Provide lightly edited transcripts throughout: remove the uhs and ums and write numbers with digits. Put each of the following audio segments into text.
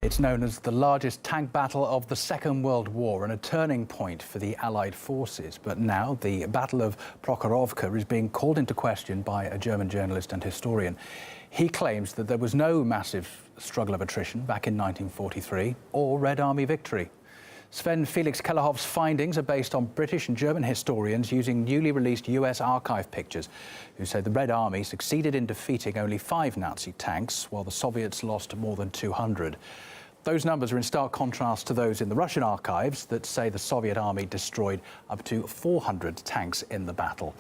It's known as the largest tank battle of the Second World War and a turning point for the Allied forces. But now the Battle of Prokhorovka is being called into question by a German journalist and historian. He claims that there was no massive struggle of attrition back in 1943 or Red Army victory. Sven Felix Kellerhoff's findings are based on British and German historians using newly released US archive pictures, who say the Red Army succeeded in defeating only 5 Nazi tanks, while the Soviets lost more than 200. Those numbers are in stark contrast to those in the Russian archives that say the Soviet army destroyed up to 400 tanks in the battle.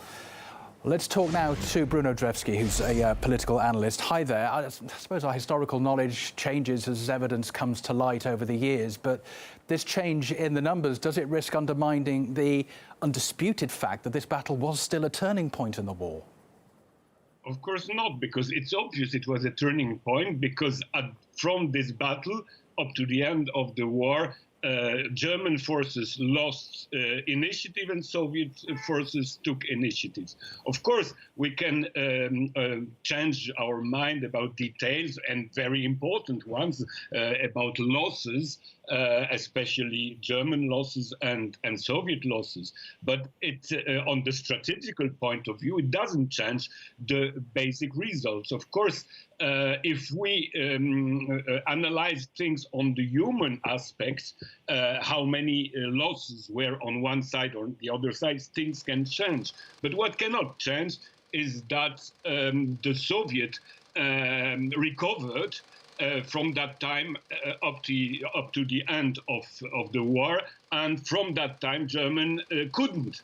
Let's talk now to Bruno Drewski, who's a political analyst. Hi there. I suppose our historical knowledge changes as evidence comes to light over the years, but this change in the numbers, does it risk undermining the undisputed fact that this battle was still a turning point in the war? Of course not, because it's obvious it was a turning point, because from this battle up to the end of the war, German forces lost initiative and Soviet forces took initiatives. Of course, we can change our mind about details, and very important ones, about losses, especially German losses and Soviet losses. But on the strategical point of view, it doesn't change the basic results. Of course, if we analyze things on the human aspects, how many losses were on one side or the other side, things can change. But what cannot change is that the Soviet recovered from that time up to the end of the war, and from that time German couldn't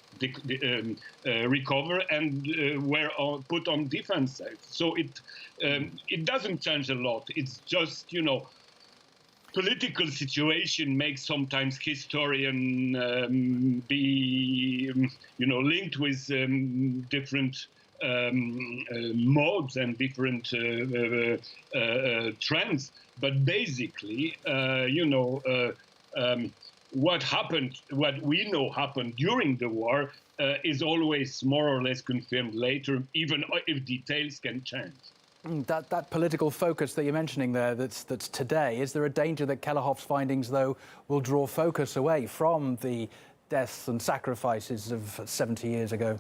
recover and were put on defense side. So it doesn't change a lot. It's just, political situation makes sometimes historian be linked with different modes and different trends, but basically, what we know happened during the war is always more or less confirmed later, even if details can change. That political focus that you're mentioning there, that's today, is there a danger that Kellerhoff's findings, though, will draw focus away from the deaths and sacrifices of 70 years ago?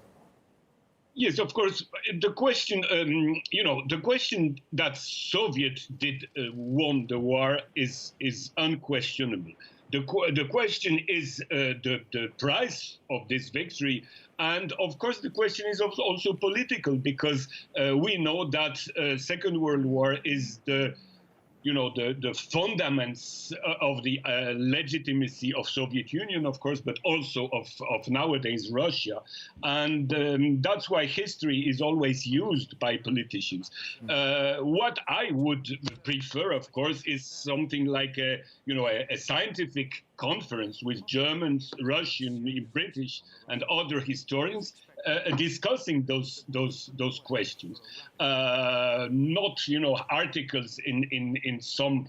Yes, of course. The question, the question that Soviet did won the war is unquestionable. The question is the price of this victory. And of course, the question is also political, because we know that Second World War is the fundaments of the legitimacy of Soviet Union, of course, but also of nowadays Russia. And that's why history is always used by politicians. What I would prefer, of course, is something like a scientific conference with Germans, Russian, British, and other historians discussing those questions, not articles in some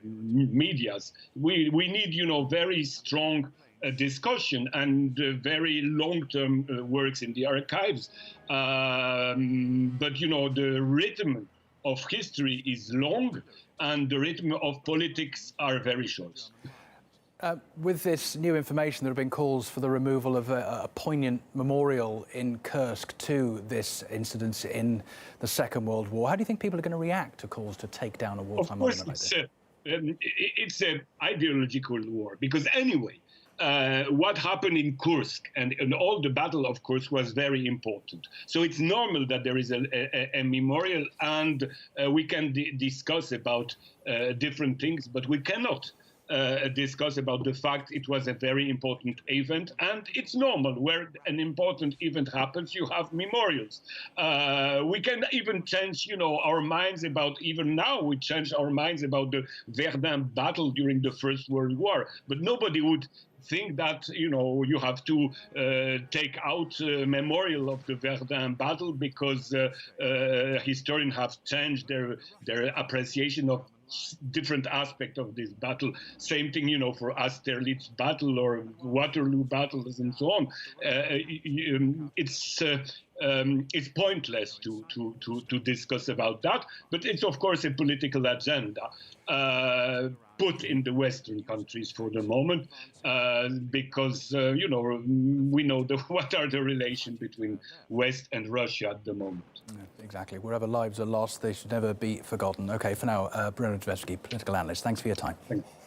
medias. We need very strong discussion and very long-term works in the archives. But the rhythm of history is long, and the rhythm of politics are very short. With this new information, there have been calls for the removal of a poignant memorial in Kursk to this incident in the Second World War. How do you think people are going to react to calls to take down a wartime monument like this? It's an ideological war, because anyway, what happened in Kursk and all the Battle of Kursk was very important. So it's normal that there is a memorial, and we can discuss about different things, but we cannot discuss about the fact it was a very important event. And it's normal, where an important event happens, you have memorials. We can even change, our minds about, even now we change our minds about the Verdun battle during the First World War, but nobody would think that you have to take out a memorial of the Verdun battle because historians have changed their appreciation of different aspects of this battle. Same thing, for Austerlitz battle or Waterloo battles and so on. It's it's pointless to discuss about that. But it's, of course, a political agenda put in the Western countries for the moment, because, you know, we know what are the relations between West and Russia at the moment. Yeah, exactly. Wherever lives are lost, they should never be forgotten. OK, for now, Bruno Dvevsky, political analyst, thanks for your time. Thank you.